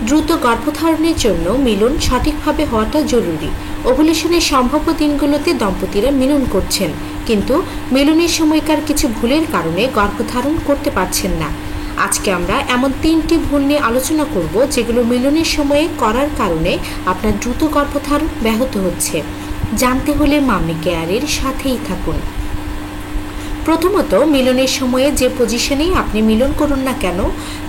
দ্রুত গর্ভধারণের জন্য মিলন সঠিকভাবে হওয়াটা জরুরি। ওভুলেশনের সম্ভাব্য দিনগুলোতে দম্পতিরা মিলন করছেন, কিন্তু মিলনের সময়কার কিছু ভুলের কারণে গর্ভধারণ করতে পারছেন না। আজকে আমরা এমন 3টি ভুল নিয়ে আলোচনা করব যেগুলো মিলনের সময়ে করার কারণে আপনার দ্রুত গর্ভধারণ ব্যাহত হচ্ছে। জানতে হলে মাম্মি কেয়ারের সাথেই থাকুন। প্রথমত, মিলনের সময়ে যে পজিশনেই আপনি মিলন করুন না কেন,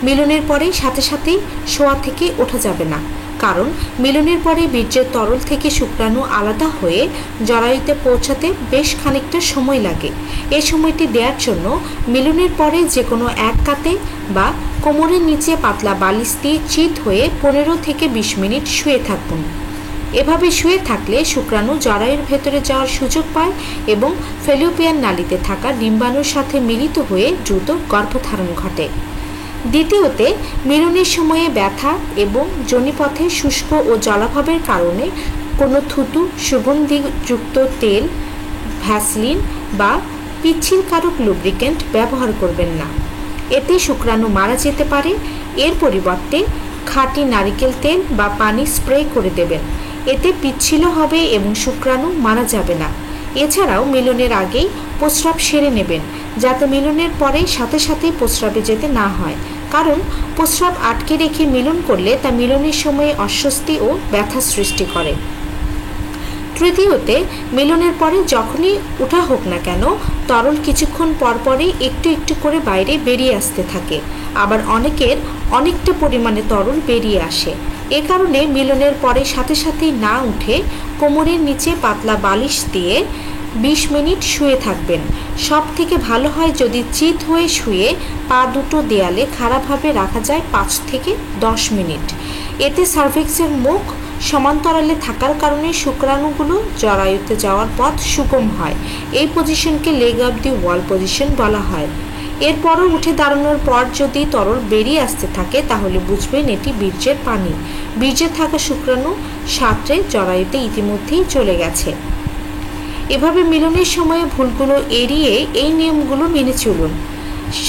মিলনের পরে সাথে সাথেই শোয়া থেকে ওঠা যাবে না। কারণ মিলনের পরে বীর্যের তরল থেকে শুক্রাণু আলাদা হয়ে জরায়ুতে পৌঁছাতে বেশ খানিকটা সময় লাগে। এই সময়টি দেওয়ার জন্য মিলনের পরে যে কোনো এক কাতে বা কোমরের নিচে পাতলা বালিশ দিয়ে চিত হয়ে 15 থেকে 20 মিনিট শুয়ে থাকুন। এভাবে শুয়ে থাকলে শুক্রাণু জরায়ুর ভেতরে যাওয়ার সুযোগ পায় এবং ফেলোপিয়ান নালীতে থাকা ডিম্বাণুর সাথে মিলিত হয়ে দ্রুত গর্ভধারণ ঘটে। দ্বিতীয়তে, মিলনের সময়ে ব্যথা এবং যোনিপথে শুষ্ক ও জলাভাবের কারণে কোনো থুতু, সুগন্ধিযুক্ত তেল, ভ্যাসলিন বা পিচ্ছিলকারক লুব্রিক্যান্ট ব্যবহার করবেন না। এতে শুক্রাণু মারা যেতে পারে। এর পরিবর্তে খাঁটি নারিকেল তেল বা পানি স্প্রে করে দেবেন। এতে পিচ্ছিল হবে এবং শুক্রাণু মারা যাবে না। এছাড়াও মিলনের আগেই প্রস্রাব সেরে নেবেন, যাতে মিলনের পরে সাথে সাথে প্রস্রাবে যেতে না হয়। কারণ প্রস্রাব আটকে রেখে মিলন করলে তা মিলনের সময়ে অস্বস্তি ও ব্যথা সৃষ্টি করে। তৃতীয়তে, মিলনের পরে যখনই ওঠা হোক না কেন, তরল কিছুক্ষণ পরপরই একটু একটু করে বাইরে বেরিয়ে আসতে থাকে। আবার অনেকের অনেকটা পরিমাণে তরল বেরিয়ে আসে। এ কারণে মিলনের পরে সাথে সাথেই না উঠে কোমরের নিচে পাতলা বালিশ দিয়ে 20 মিনিট শুয়ে থাকবেন। সব থেকে ভালো হয় যদি চিত হয়ে শুয়ে পা দুটো দেয়ালে খাড়াভাবে রাখা যায় 5 থেকে 10 মিনিট। এতে সার্ভিক্সের মুখ সমান্তরালে থাকার কারণে শুক্রাণুগুলো জরায়ুতে যাওয়ার পথ সুগম হয়। এই পজিশনকে leg of the wall position বলা হয়। এরপরও উঠে দাঁড়ানোর পর যদি তরল বেরিয়ে আসতে থাকে, তাহলে বুঝবেন এটি বীর্যের পানি। বীর্যে থাকা শুক্রাণু সাঁতরে জরায়ুতে ইতিমধ্যেই চলে গেছে। এভাবে মিলনের সময়ে ভুলগুলো এড়িয়ে এই নিয়মগুলো মেনে চলুন।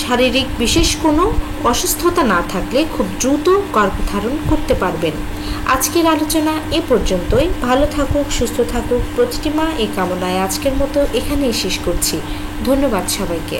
শারীরিক বিশেষ কোনো অসুস্থতা না থাকলে খুব দ্রুত গর্ভধারণ করতে পারবেন। আজকের আলোচনা এ পর্যন্তই। ভালো থাকুক, সুস্থ থাকুক প্রতিটি মা, এই কামনায় আজকের মতো এখানেই শেষ করছি। ধন্যবাদ সবাইকে।